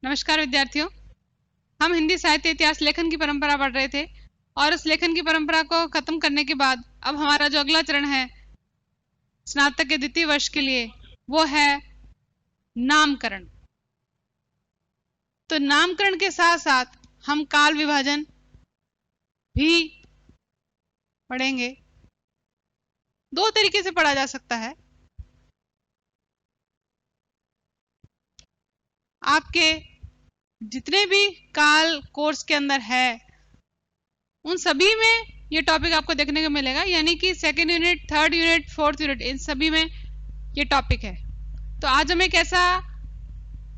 नमस्कार विद्यार्थियों। हम हिंदी साहित्य इतिहास लेखन की परंपरा पढ़ रहे थे और उस लेखन की परंपरा को खत्म करने के बाद अब हमारा जो अगला चरण है स्नातक के द्वितीय वर्ष के लिए वो है नामकरण। तो नामकरण के साथ साथ हम काल विभाजन भी पढ़ेंगे। दो तरीके से पढ़ा जा सकता है। आपके जितने भी काल कोर्स के अंदर है उन सभी में ये टॉपिक आपको देखने को मिलेगा, यानी कि second unit, third unit, fourth unit, इन सभी में ये टॉपिक है। तो आज हम एक ऐसा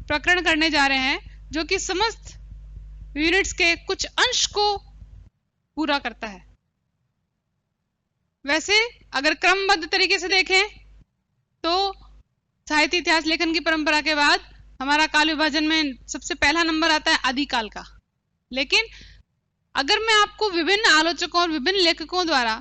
प्रकरण करने जा रहे हैं जो कि समस्त यूनिट्स के कुछ अंश को पूरा करता है। वैसे अगर क्रमबद्ध तरीके से देखें तो साहित्य इतिहास लेखन की परंपरा के बाद हमारा काल विभाजन में सबसे पहला नंबर आता है आदिकाल का। लेकिन अगर मैं आपको विभिन्न आलोचकों और विभिन्न लेखकों द्वारा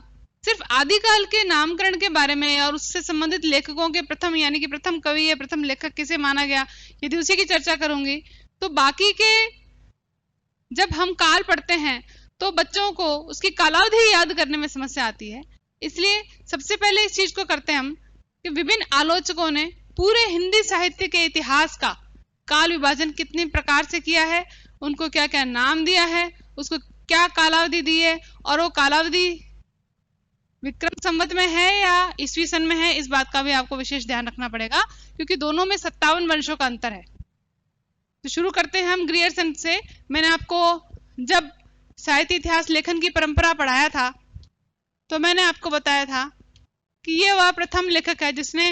सिर्फ आदिकाल के नामकरण के बारे में और उससे संबंधित लेखकों के प्रथम यानी कि प्रथम कवि या प्रथम लेखक किसे माना गया, यदि उसी की चर्चा करूंगी तो बाकी के जब हम काल पढ़ते हैं तो बच्चों को उसकी कालावधि याद करने में समस्या आती है। इसलिए सबसे पहले इस चीज को करते हैं हम कि विभिन्न आलोचकों ने पूरे हिंदी साहित्य के इतिहास का काल विभाजन कितने प्रकार से किया है, उनको क्या क्या नाम दिया है, उसको क्या कालावधि दी है और वो कालावधि विक्रम संवत में है या ईस्वी सन में है, इस बात का भी आपको विशेष ध्यान रखना पड़ेगा क्योंकि दोनों में 57 वर्षों का अंतर है। तो शुरू करते हैं हम ग्रियर्सन से। मैंने आपको जब साहित्य इतिहास लेखन की परंपरा पढ़ाया था तो मैंने आपको बताया था कि ये वह प्रथम लेखक है जिसने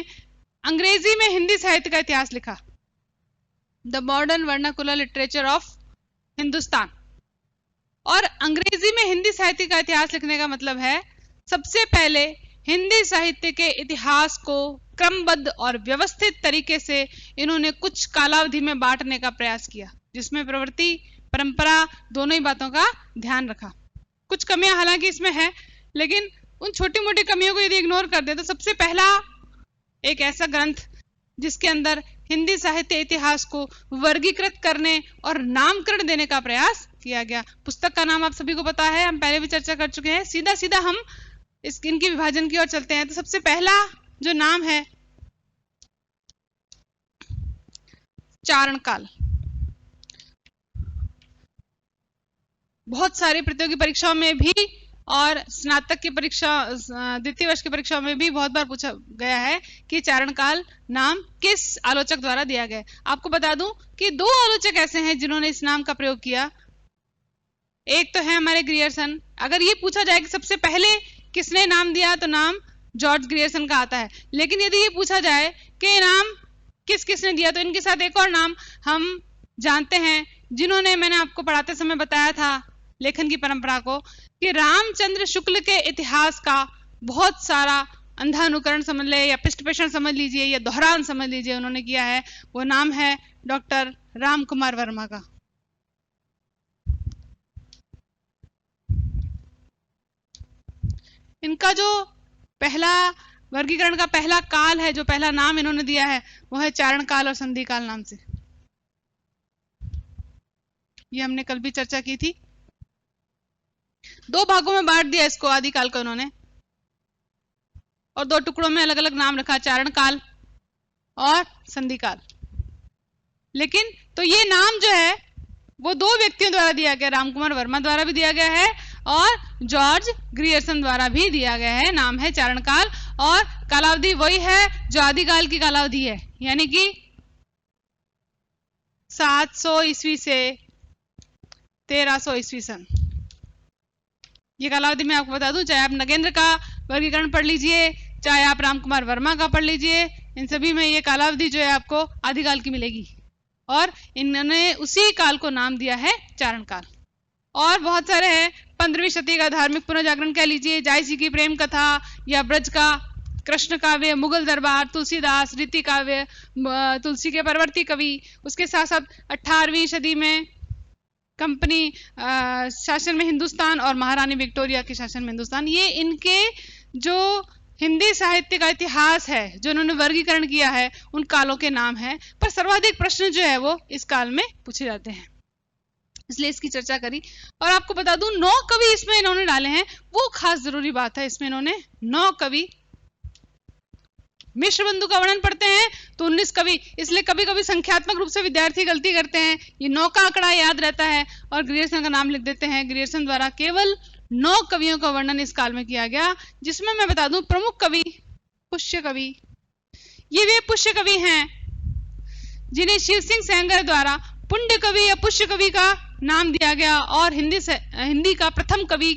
अंग्रेजी में हिंदी साहित्य का इतिहास लिखा, the modern vernacular literature of Hindustan. और अंग्रेजी में हिंदी साहित्य का इतिहास लिखने का मतलब है सबसे पहले हिंदी साहित्य के इतिहास को क्रमबद्ध और व्यवस्थित तरीके से इन्होंने कुछ कालावधि में बांटने का प्रयास किया, जिसमें प्रवृत्ति परंपरा दोनों ही बातों का ध्यान रखा। कुछ कमियां हालांकि इसमें है, लेकिन उन छोटी मोटी कमियों को यदि इग्नोर कर दे तो सबसे पहला एक ऐसा ग्रंथ जिसके अंदर हिंदी साहित्य इतिहास को वर्गीकृत करने और नामकरण देने का प्रयास किया गया। पुस्तक का नाम आप सभी को पता है, हम पहले भी चर्चा कर चुके हैं। सीधा सीधा हम इनकी विभाजन की ओर चलते हैं। तो सबसे पहला जो नाम है चारण काल। बहुत सारी प्रतियोगी परीक्षाओं में भी और स्नातक की परीक्षा द्वितीय वर्ष की परीक्षाओं में भी बहुत बार पूछा गया है कि चारण काल नाम किस आलोचक द्वारा दिया गया। आपको बता दूं कि दो आलोचक ऐसे हैं जिन्होंने इस नाम का प्रयोग किया। एक तो है हमारे ग्रियर्सन। अगर ये पूछा जाए कि सबसे पहले किसने नाम दिया तो नाम जॉर्ज ग्रियर्सन का आता है, लेकिन यदि ये पूछा जाए कि नाम किस किसने दिया तो इनके साथ एक और नाम हम जानते हैं जिन्होंने मैंने आपको पढ़ाते समय बताया था लेखन की परंपरा को कि रामचंद्र शुक्ल के इतिहास का बहुत सारा अंधानुकरण समझ ले या पृष्ठपोषण समझ लीजिए या दोहरान समझ लीजिए उन्होंने किया है। वो नाम है डॉक्टर राम कुमार वर्मा का। इनका जो पहला वर्गीकरण का पहला काल है, जो पहला नाम इन्होंने दिया है वो है चारण काल और संधि काल नाम से। ये हमने कल भी चर्चा की थी। दो भागों में बांट दिया इसको आदिकाल को इन्होंने और दो टुकड़ों में अलग अलग नाम रखा, चारण काल और संधि काल। लेकिन तो ये नाम जो है वो दो व्यक्तियों द्वारा दिया गया, राम कुमार वर्मा द्वारा भी दिया गया है और जॉर्ज ग्रियर्सन द्वारा भी दिया गया है। नाम है चारण काल और कालावधि वही है जो आदिकाल की कालावधि है, यानी कि 700 ईस्वी से 1300 ईस्वी सन। ये कालावधि मैं आपको बता दूं, चाहे आप नगेंद्र का वर्गीकरण पढ़ लीजिए, चाहे आप राम कुमार वर्मा का पढ़ लीजिए, इन सभी में ये कालावधि जो है आपको आदिकाल की मिलेगी और इन्होंने उसी काल को नाम दिया है चारण काल। और बहुत सारे हैं। 15वीं शती का धार्मिक पुनर्जागरण कह लीजिए, जायसी की प्रेम कथा या ब्रज का कृष्ण काव्य, मुगल दरबार, तुलसीदास, रीति काव्य, तुलसी के परवर्ती कवि। उसके साथ साथ 18वीं सदी में कंपनी शासन में हिंदुस्तान और महारानी विक्टोरिया के शासन में हिंदुस्तान। ये इनके जो हिंदी साहित्य का इतिहास है जो उन्होंने वर्गीकरण किया है उन कालों के नाम है, पर सर्वाधिक प्रश्न जो है वो इस काल में पूछे जाते हैं, इसलिए इसकी चर्चा करी। और आपको बता दूं 9 कवि इसमें इन्होंने डाले हैं, वो खास जरूरी बात है, इसमें इन्होंने 9 कवि। मिश्र बंधु का वर्णन पढ़ते हैं तो 19 कवि, इसलिए कभी कभी संख्यात्मक रूप से विद्यार्थी गलती करते हैं, ये 9 का आंकड़ा याद रहता है और ग्रियर्सन का नाम लिख देते हैं। ग्रियर्सन द्वारा केवल 9 कवियों का वर्णन इस काल में किया गया, जिसमें मैं बता दूं प्रमुख कवि पुष्य कवि, ये वे पुष्य कवि हैं जिन्हें शिव सिंह सेंगर द्वारा पुण्य कवि या पुष्य कवि का नाम दिया गया और हिंदी का प्रथम कवि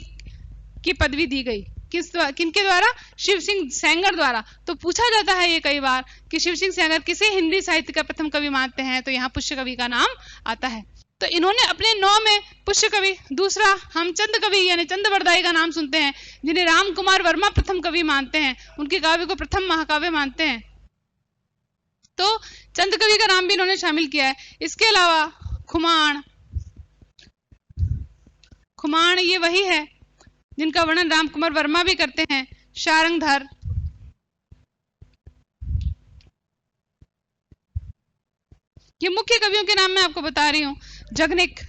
की पदवी दी गई। किनके द्वारा? शिव सिंह सेंगर द्वारा। तो पूछा जाता है ये कई बार कि शिव सिंह सेंगर किसे हिंदी साहित्य का प्रथम कवि मानते हैं, तो यहाँ पुष्य कवि का नाम आता है। तो इन्होंने अपने 9 में पुष्य कवि, दूसरा हम चंद कवि यानी चंद बरदाई का नाम सुनते हैं, जिन्हें राम कुमार वर्मा प्रथम कवि मानते हैं, उनके काव्य को प्रथम महाकाव्य मानते हैं, तो चंद कवि का नाम भी इन्होंने शामिल किया है। इसके अलावा खुमाण ये वही है जिनका वर्णन राम कुमार वर्मा भी करते हैं। शारंगधर, ये मुख्य कवियों के नाम मैं आपको बता रही हूं। जगनिक,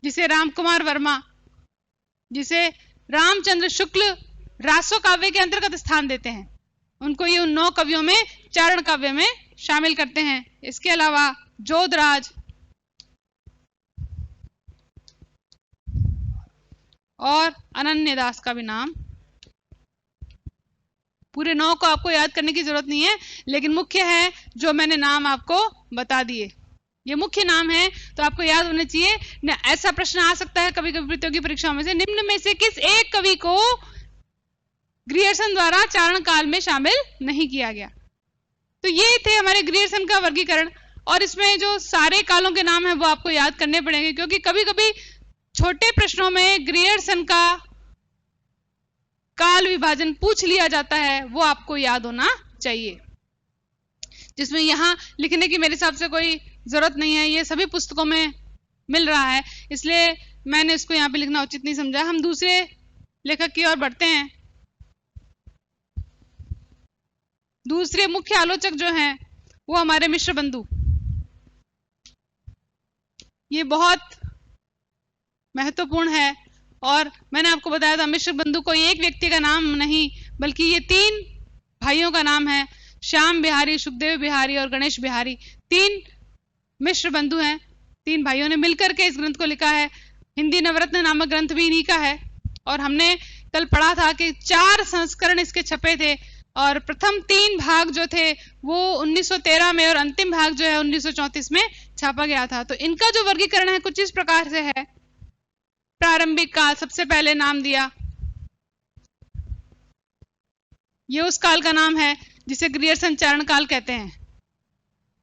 जिसे राम कुमार वर्मा, जिसे रामचंद्र शुक्ल रासो काव्य के अंतर्गत स्थान देते हैं, उनको ये उन 9 कवियों में चारण काव्य में शामिल करते हैं। इसके अलावा जोधराज और अनन्य दास का भी नाम, पूरे 9 को आपको याद करने की जरूरत नहीं है, लेकिन मुख्य है जो मैंने नाम आपको बता दिए, ये मुख्य नाम है तो आपको याद होने चाहिए न। ऐसा प्रश्न आ सकता है कभी कभी प्रतियोगी परीक्षाओं में से, निम्न में से किस एक कवि को ग्रियर्सन द्वारा चारण काल में शामिल नहीं किया गया? तो ये थे हमारे ग्रियर्सन का वर्गीकरण, और इसमें जो सारे कालों के नाम है वो आपको याद करने पड़ेंगे, क्योंकि कभी कभी छोटे प्रश्नों में ग्रियर्सन का काल विभाजन पूछ लिया जाता है, वो आपको याद होना चाहिए, जिसमें यहां लिखने की मेरे हिसाब से कोई जरूरत नहीं है, ये सभी पुस्तकों में मिल रहा है, इसलिए मैंने इसको यहाँ पे लिखना उचित नहीं समझा। हम दूसरे लेखक की ओर बढ़ते हैं। दूसरे मुख्य आलोचक जो हैं वो हमारे मिश्र बंधु, ये बहुत महत्वपूर्ण है, और मैंने आपको बताया था मिश्र बंधु कोई एक व्यक्ति का नाम नहीं बल्कि ये 3 भाइयों का नाम है। श्याम बिहारी, सुखदेव बिहारी और गणेश बिहारी 3 मिश्र बंधु हैं। 3 भाइयों ने मिलकर के इस ग्रंथ को लिखा है। हिंदी नवरत्न नामक ग्रंथ भी इन्हीं का है, और हमने कल पढ़ा था कि 4 संस्करण इसके छपे थे, और प्रथम 3 भाग जो थे वो 1913 में और अंतिम भाग जो है 1934 में छापा गया था। तो इनका जो वर्गीकरण है कुछ इस प्रकार से है। प्रारंभिक काल सबसे पहले नाम दिया, ये उस काल का नाम है जिसे ग्रियर्सन चारण काल कहते हैं,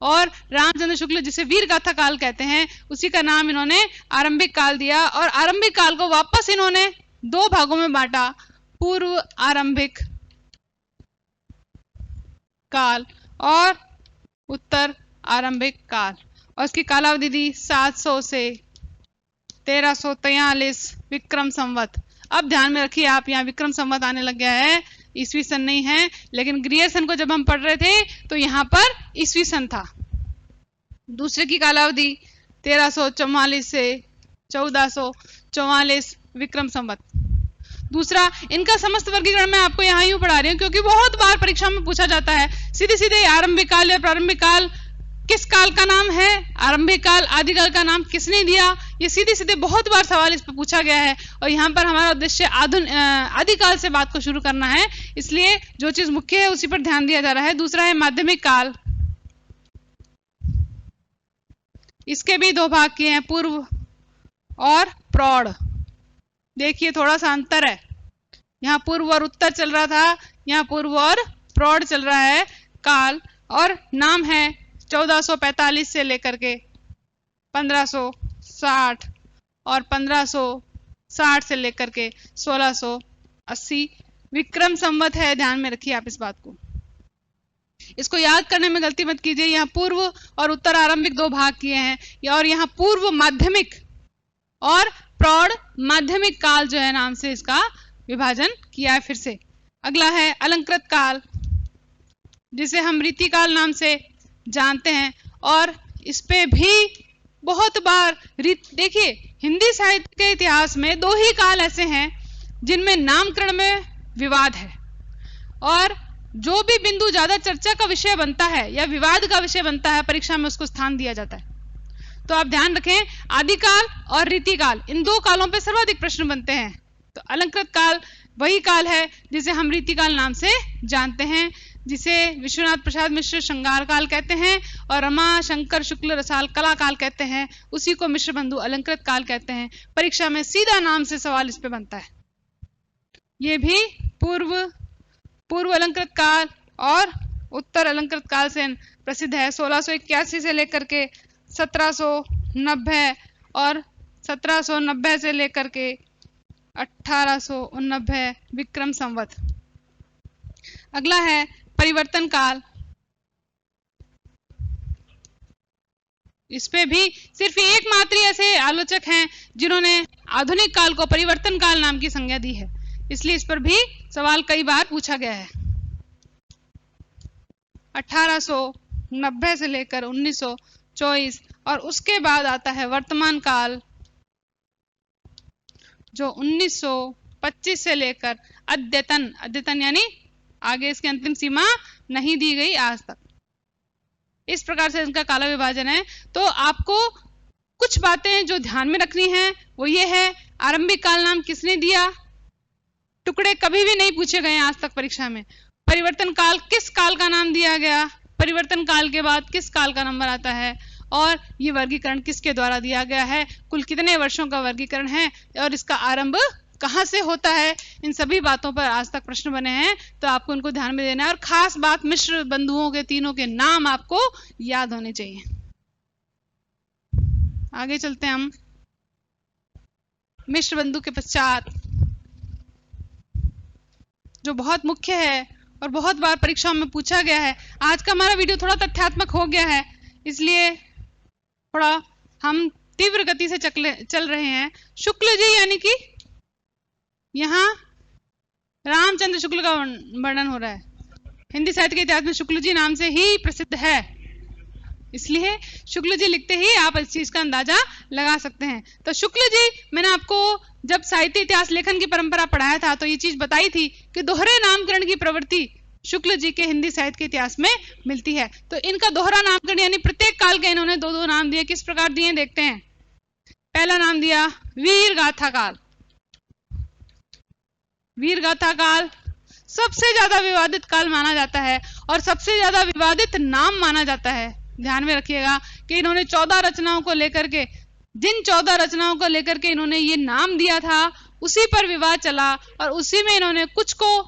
और रामचंद्र शुक्ल जिसे वीर गाथा काल कहते हैं उसी का नाम इन्होंने आरंभिक काल दिया। और आरंभिक काल को वापस इन्होंने 2 भागों में बांटा, पूर्व आरंभिक काल और उत्तर आरंभिक काल, और इसकी कालावधि दी 700 से 1343 विक्रम संवत। अब ध्यान में रखिए आप, यहाँ विक्रम संवत आने लग गया है, ईस्वी सन नहीं है, लेकिन ग्रियर्सन को जब हम पढ़ रहे थे तो यहाँ पर ईस्वी सन था। दूसरे की कालावधि 1344 से 1444 विक्रम संवत। दूसरा, इनका समस्त वर्गीकरण मैं आपको यहाँ यूं पढ़ा रही हूँ क्योंकि बहुत बार परीक्षा में पूछा जाता है। सीधे सीधे आरंभिक काल या प्रारंभिक काल किस काल का नाम है, आरंभिक काल आदिकाल का नाम किसने दिया, ये सीधे सीधे बहुत बार सवाल इस पर पूछा गया है। और यहाँ पर हमारा उद्देश्य आदिकाल से बात को शुरू करना है, इसलिए जो चीज मुख्य है उसी पर ध्यान दिया जा रहा है। दूसरा है माध्यमिक काल, इसके भी 2 भाग किए हैं, पूर्व और प्रौढ़। देखिए थोड़ा सा अंतर है, यहाँ पूर्व और उत्तर चल रहा था, यहाँ पूर्व और प्रौढ़ चल रहा है काल, और नाम है 1445 से लेकर के 1560 और 1560 से लेकर के 1680 विक्रम संवत है। ध्यान में रखिए आप इस बात को, इसको याद करने में गलती मत कीजिए। यहाँ पूर्व और उत्तर आरंभिक 2 भाग किए हैं, और यहाँ पूर्व माध्यमिक और प्रौढ़ माध्यमिक काल जो है नाम से इसका विभाजन किया है फिर से। अगला है अलंकृत काल, जिसे हम रीतिकाल नाम से जानते हैं। और इस पे भी बहुत बार देखिए, हिंदी साहित्य के इतिहास में 2 ही काल ऐसे हैं जिनमें नामकरण में विवाद है, और जो भी बिंदु ज्यादा चर्चा का विषय बनता है या विवाद का विषय बनता है, परीक्षा में उसको स्थान दिया जाता है। तो आप ध्यान रखें, आदिकाल और रीतिकाल, इन 2 कालों पे सर्वाधिक प्रश्न बनते हैं। तो अलंकृत काल वही काल है जिसे हम रीतिकाल नाम से जानते हैं, जिसे विश्वनाथ प्रसाद मिश्र श्रृंगार काल कहते हैं और रमा शंकर शुक्ल रसाल कला काल कहते हैं। उसी को मिश्र बंधु अलंकृत काल कहते हैं। परीक्षा में सीधा नाम से सवाल इस पे बनता है। ये भी पूर्व अलंकृत काल और उत्तर अलंकृत काल से प्रसिद्ध है। 1681 से लेकर के 1790 और 1790 से लेकर के 1889 विक्रम संवत। अगला है परिवर्तन काल। इस पे भी सिर्फ एकमात्र ऐसे आलोचक हैं जिन्होंने आधुनिक काल को परिवर्तन काल नाम की संज्ञा दी है, इसलिए इस पर भी सवाल कई बार पूछा गया है। 1890 से लेकर 1924 और उसके बाद आता है वर्तमान काल, जो 1925 से लेकर अद्यतन यानी आगे इसकी अंतिम सीमा नहीं दी गई आज तक। इस प्रकार से इनका काला विभाजन है। तो आपको कुछ बातें जो ध्यान में रखनी है वो ये है, आरंभिक काल नाम किसने दिया, टुकड़े कभी भी नहीं पूछे गए आज तक परीक्षा में। परिवर्तन काल किस काल का नाम दिया गया, परिवर्तन काल के बाद किस काल का नंबर आता है, और ये वर्गीकरण किसके द्वारा दिया गया है, कुल कितने वर्षों का वर्गीकरण है और इसका आरंभ कहां से होता है। इन सभी बातों पर आज तक प्रश्न बने हैं, तो आपको उनको ध्यान में देना है। और खास बात, मिश्र बंधुओं के तीनों के नाम आपको याद होने चाहिए। आगे चलते हैं हम। मिश्र बंधु के पश्चात जो बहुत मुख्य है और बहुत बार परीक्षाओं में पूछा गया है, आज का हमारा वीडियो थोड़ा तथ्यात्मक हो गया है, इसलिए थोड़ा हम तीव्र गति से चल रहे हैं। शुक्ल जी, यानी कि यहाँ रामचंद्र शुक्ल का वर्णन हो रहा है। हिंदी साहित्य के इतिहास में शुक्ल जी नाम से ही प्रसिद्ध है, इसलिए शुक्ल जी लिखते ही आप इस चीज का अंदाजा लगा सकते हैं। तो शुक्ल जी, मैंने आपको जब साहित्य इतिहास लेखन की परंपरा पढ़ाया था तो ये चीज बताई थी कि दोहरे नामकरण की प्रवृत्ति शुक्ल जी के हिंदी साहित्य के इतिहास में मिलती है। तो इनका दोहरा नामकरण यानी प्रत्येक काल के इन्होंने 2-2 नाम दिए। किस प्रकार दिए देखते हैं। पहला नाम दिया वीर गाथा काल। वीर गाथा काल सबसे ज्यादा विवादित काल माना जाता है और सबसे ज्यादा विवादित नाम माना जाता है। ध्यान में रखिएगा कि इन्होंने 14 रचनाओं को लेकर के, जिन 14 रचनाओं को लेकर के इन्होंने ये नाम दिया था, उसी पर विवाद चला और उसी में इन्होंने कुछ को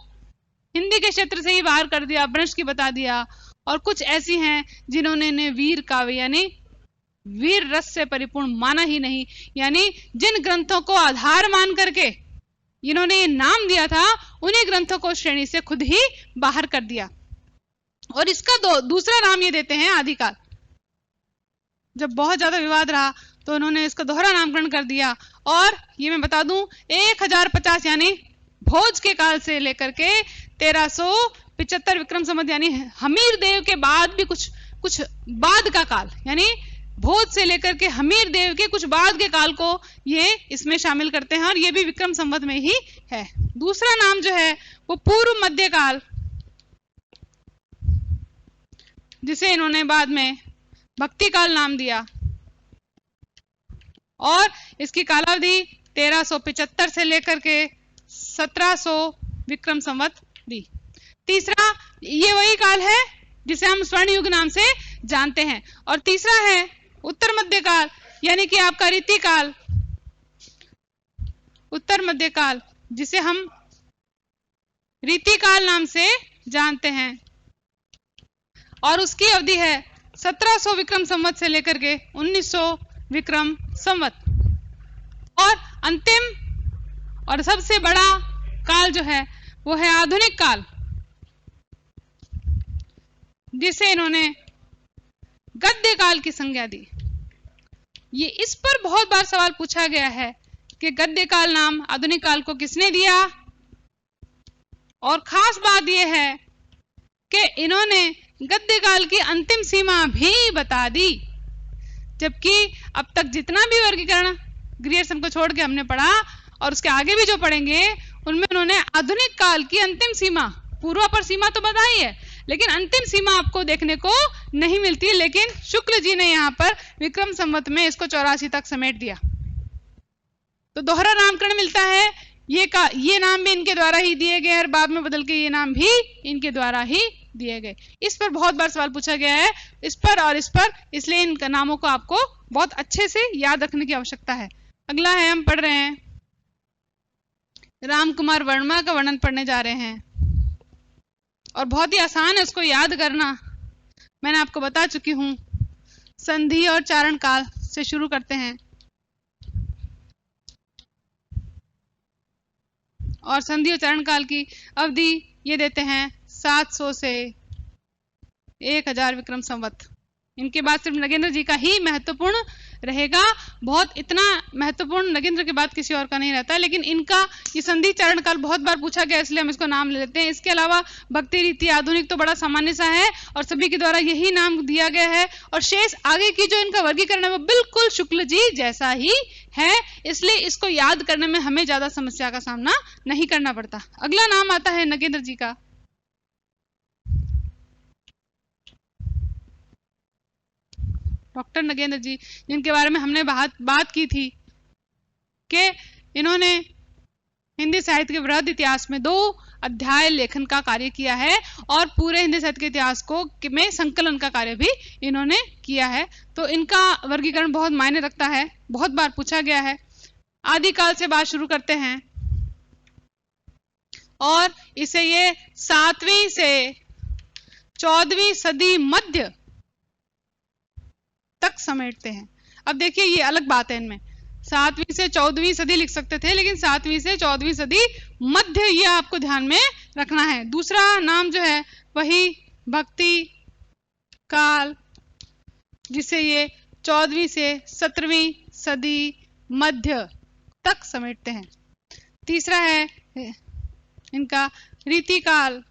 हिंदी के क्षेत्र से ही बाहर कर दिया, भ्रष्ट की बता दिया, और कुछ ऐसी हैं जिन्होंने इन्हें वीर काव्य यानी वीर रस से परिपूर्ण माना ही नहीं। यानी जिन ग्रंथों को आधार मान करके इन्होंने ये नाम दिया था, उन्हीं ग्रंथों को श्रेणी से खुद ही बाहर कर दिया। और इसका दूसरा नाम ये देते हैं आदिकाल। जब बहुत ज्यादा विवाद रहा तो उन्होंने इसका दोहरा नामकरण कर दिया। और ये मैं बता दूं, 1050 यानी भोज के काल से लेकर के 1375 विक्रम संवत यानी हमीर देव के बाद भी कुछ बाद का काल, यानी भोज से लेकर के हमीर देव के कुछ बाद के काल को ये इसमें शामिल करते हैं, और ये भी विक्रम संवत में ही है। दूसरा नाम जो है वो पूर्व मध्य काल, जिसे इन्होंने बाद में भक्ति काल नाम दिया, और इसकी कालावधि 1375 से लेकर के 1700 विक्रम संवत दी। तीसरा, ये वही काल है जिसे हम स्वर्ण युग नाम से जानते हैं। और तीसरा है उत्तर मध्य काल, यानी कि आपका रीति काल, उत्तर मध्य काल, जिसे हम रीति काल नाम से जानते हैं, और उसकी अवधि है 1700 विक्रम संवत से लेकर के 1900 विक्रम संवत। और अंतिम और सबसे बड़ा काल जो है वो है आधुनिक काल, जिसे इन्होंने गद्य काल की संज्ञा दी। ये इस पर बहुत बार सवाल पूछा गया है कि गद्य काल नाम आधुनिक काल को किसने दिया और खास बात यह है कि इन्होंने गद्य काल की अंतिम सीमा भी बता दी, जबकि अब तक जितना भी वर्गीकरण ग्रियर्सन को छोड़ के हमने पढ़ा और उसके आगे भी जो पढ़ेंगे उनमें उन्होंने आधुनिक काल की अंतिम सीमा, पूर्वापर सीमा तो बताई है लेकिन अंतिम सीमा आपको देखने को नहीं मिलती, लेकिन शुक्ल जी ने यहाँ पर विक्रम संवत में इसको 84 तक समेट दिया। तो दोहरा नामकरण मिलता है, ये नाम भी इनके द्वारा ही दिए गए और बाद में बदल के ये नाम भी इनके द्वारा ही दिए गए। इस पर बहुत बार सवाल पूछा गया है, इस पर और इस पर, इसलिए इन नामों को आपको बहुत अच्छे से याद रखने की आवश्यकता है। अगला है, हम पढ़ रहे हैं राम कुमार वर्मा का वर्णन पढ़ने जा रहे हैं और बहुत ही आसान है उसको याद करना, मैंने आपको बता चुकी हूं। संधि और चारण काल से शुरू करते हैं और संधि और चारण काल की अवधि ये देते हैं 700 से 1000 विक्रम संवत। इनके बाद सिर्फ नगेंद्र जी का ही महत्वपूर्ण रहेगा, बहुत इतना महत्वपूर्ण नगेंद्र के बाद किसी और का नहीं रहता, लेकिन इनका ये संधि चारण काल बहुत बार पूछा गया इसलिए हम इसको नाम ले लेते हैं। इसके अलावा भक्ति रीति आधुनिक तो बड़ा सामान्य सा है और सभी के द्वारा यही नाम दिया गया है, और शेष आगे की जो इनका वर्गीकरण है वो बिल्कुल शुक्ल जी जैसा ही है, इसलिए इसको याद करने में हमें ज्यादा समस्या का सामना नहीं करना पड़ता। अगला नाम आता है नगेंद्र जी का। डॉक्टर नगेंद्र जी, जिनके बारे में हमने बात की थी कि इन्होंने हिंदी साहित्य के वृहद इतिहास में 2 अध्याय लेखन का कार्य किया है और पूरे हिंदी साहित्य के इतिहास को में संकलन का कार्य भी इन्होंने किया है। तो इनका वर्गीकरण बहुत मायने रखता है, बहुत बार पूछा गया है। आदिकाल से बात शुरू करते हैं और इसे ये 7वीं से 14वीं सदी मध्य तक समेटते हैं। अब देखिए ये अलग बात है, इनमें 7वीं से 14वीं सदी लिख सकते थे, लेकिन 7वीं से 14वीं सदी मध्य ये आपको ध्यान में रखना है। दूसरा नाम जो है वही भक्ति काल, जिसे ये 14वीं से 17वीं सदी मध्य तक समेटते हैं। तीसरा है इनका रीति काल,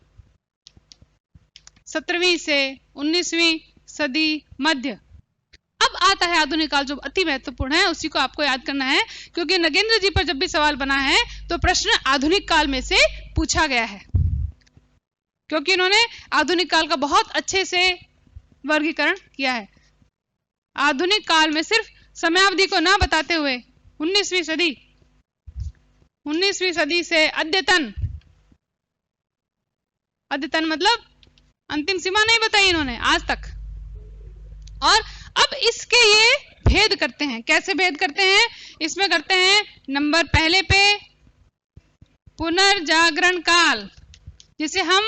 17वीं से 19वीं सदी मध्य। अब आता है आधुनिक काल, जो अति महत्वपूर्ण है, उसी को आपको याद करना है, क्योंकि नगेंद्र जी पर जब भी सवाल बना है तो प्रश्न आधुनिक काल में से पूछा गया है, क्योंकि इन्होंने आधुनिक काल का बहुत अच्छे से वर्गीकरण किया है। आधुनिक काल में सिर्फ समयावधि को ना बताते हुए 19वीं सदी से अद्यतन मतलब अंतिम सीमा नहीं बताई इन्होंने आज तक। और अब इसके ये भेद करते हैं, कैसे भेद करते हैं? इसमें करते हैं नंबर पहले पे पुनर्जागरण काल, जिसे हम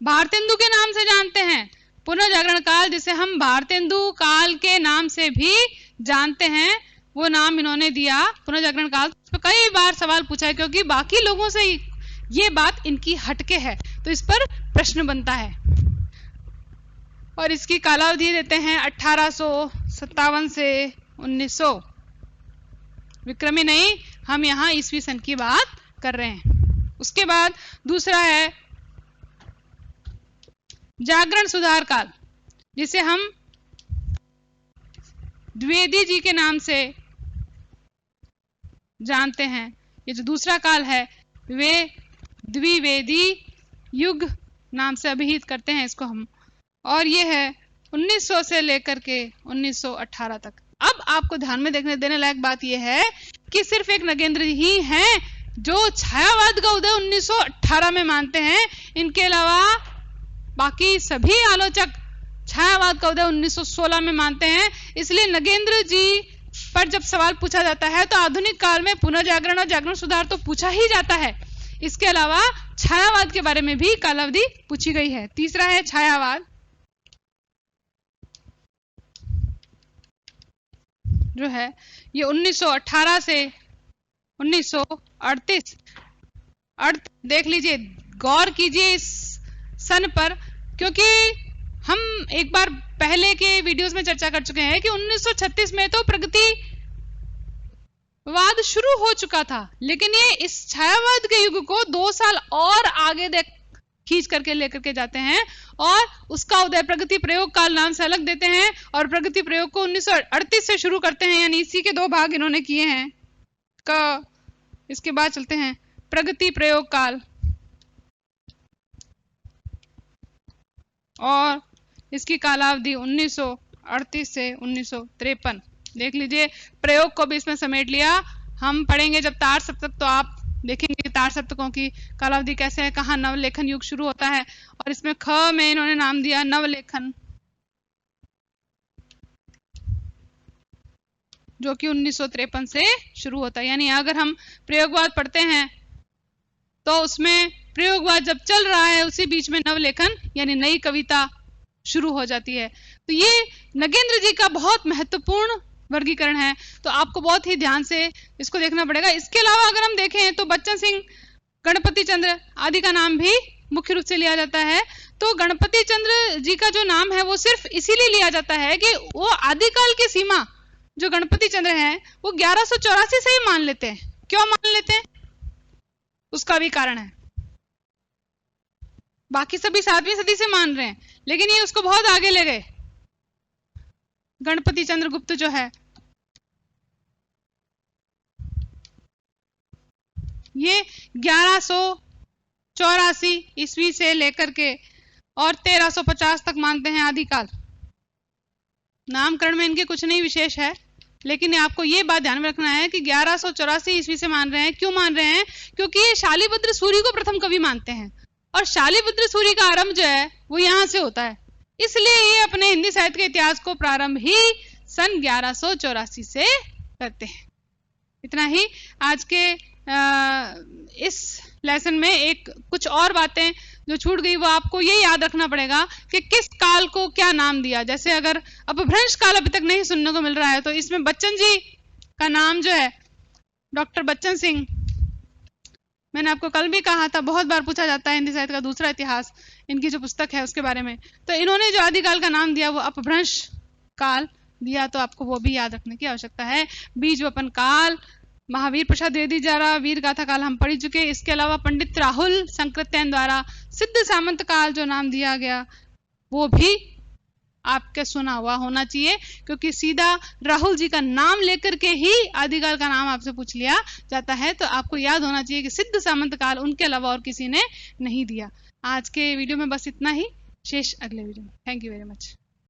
भारतेंदु के नाम से जानते हैं। पुनर्जागरण काल जिसे हम भारतेंदु काल के नाम से भी जानते हैं, वो नाम इन्होंने दिया पुनर्जागरण काल। तो कई बार सवाल पूछा है, क्योंकि बाकी लोगों से ये बात इनकी हटके है, तो इस पर प्रश्न बनता है। और इसकी कालावधि देते हैं 1857 से 1900, विक्रमी नहीं, हम यहाँ ईस्वी सन की बात कर रहे हैं। उसके बाद दूसरा है जागरण सुधार काल, जिसे हम द्विवेदी जी के नाम से जानते हैं। ये जो दूसरा काल है वे द्विवेदी युग नाम से अभिहित करते हैं इसको हम, और ये है 1900 से लेकर के 1918 तक। अब आपको ध्यान में देने लायक बात यह है कि सिर्फ एक नगेंद्र ही हैं जो छायावाद का उदय 1918 में मानते हैं। इनके अलावा बाकी सभी आलोचक छायावाद का उदय 1916 में मानते हैं। इसलिए नगेंद्र जी पर जब सवाल पूछा जाता है तो आधुनिक काल में पुनर्जागरण और जागरण सुधार तो पूछा ही जाता है, इसके अलावा छायावाद के बारे में भी कालावधि पूछी गई है। तीसरा है छायावाद, जो है ये 1918 से 1938। अर्थ देख लीजिए, गौर कीजिए इस सन पर, क्योंकि हम एक बार पहले के वीडियोस में चर्चा कर चुके हैं कि 1936 में तो प्रगतिवाद शुरू हो चुका था, लेकिन ये इस छायावाद के युग को 2 साल और आगे खींच करके लेकर के जाते हैं और उसका उदय प्रगति प्रयोग काल नाम से अलग देते हैं और प्रगति प्रयोग को 1938 से शुरू करते हैं, यानी इसी के 2 भाग इन्होंने किए हैं। इसके बाद चलते हैं प्रगति प्रयोग काल, और इसकी कालावधि 1938 से 1953। देख लीजिए, प्रयोग को भी इसमें समेट लिया। हम पढ़ेंगे जब तार सप्तक तो आप देखेंगे तार सप्तकों की कालावधि कैसे है, कहाँ नवलेखन युग शुरू होता है, और इसमें ख में इन्होंने नाम दिया नवलेखन, जो कि 1953 से शुरू होता है। यानी अगर हम प्रयोगवाद पढ़ते हैं तो उसमें प्रयोगवाद जब चल रहा है उसी बीच में नवलेखन यानी नई कविता शुरू हो जाती है। तो ये नगेंद्र जी का बहुत महत्वपूर्ण वर्गीकरण है, तो आपको बहुत ही ध्यान से इसको देखना पड़ेगा। इसके अलावा अगर हम देखें तो बच्चन सिंह, गणपति चंद्र आदि का नाम भी मुख्य रूप से लिया जाता है। तो गणपति चंद्र जी का जो नाम है वो सिर्फ इसीलिए लिया जाता है कि वो आदिकाल की सीमा जो गणपति चंद्र है वो 1184 से ही मान लेते हैं। क्यों मान लेते हैं उसका भी कारण है। बाकी सभी 7वीं सदी से मान रहे हैं, लेकिन ये उसको बहुत आगे ले गए। गणपति चंद्र गुप्त जो है ये 1184 ईस्वी से लेकर के और 1350 तक मानते हैं आदिकाल। नामकरण में इनके कुछ नहीं विशेष है, लेकिन आपको ये बात ध्यान में रखना है कि 1184 ईस्वी से मान रहे हैं। क्यों मान रहे हैं? क्योंकि ये शालिभद्र सूरी को प्रथम कवि मानते हैं और शालिभद्र सूरी का आरंभ जो है वो यहां से होता है, इसलिए ये अपने हिंदी साहित्य के इतिहास को प्रारंभ ही सन 1184 से करते हैं। इतना ही आज के इस लेसन में एक कुछ और बातें जो छूट गई वो आपको ये याद रखना पड़ेगा कि किस काल को क्या नाम दिया। जैसे अगर अपभ्रंश काल अभी तक नहीं सुनने को मिल रहा है तो इसमें बच्चन जी का नाम जो है डॉक्टर बच्चन सिंह, मैंने आपको कल भी कहा था बहुत बार पूछा जाता है हिंदी साहित्य का दूसरा इतिहास, इनकी जो पुस्तक है उसके बारे में। तो इन्होंने जो आदिकाल का नाम दिया वो अपभ्रंश काल दिया, तो आपको वो भी याद रखने की आवश्यकता है। बीज वपन काल, महावीर प्रसाद द्विवेदी द्वारा वीर गाथा काल हम पढ़ चुके। इसके अलावा पंडित राहुल संकृत्यन द्वारा सिद्ध सामंत काल जो नाम दिया गया वो भी आपके सुना हुआ होना चाहिए, क्योंकि सीधा राहुल जी का नाम लेकर के ही आदिकाल का नाम आपसे पूछ लिया जाता है। तो आपको याद होना चाहिए कि सिद्ध सामंत काल उनके अलावा और किसी ने नहीं दिया। आज के वीडियो में बस इतना ही, शेष अगले वीडियो में। Thank you very much.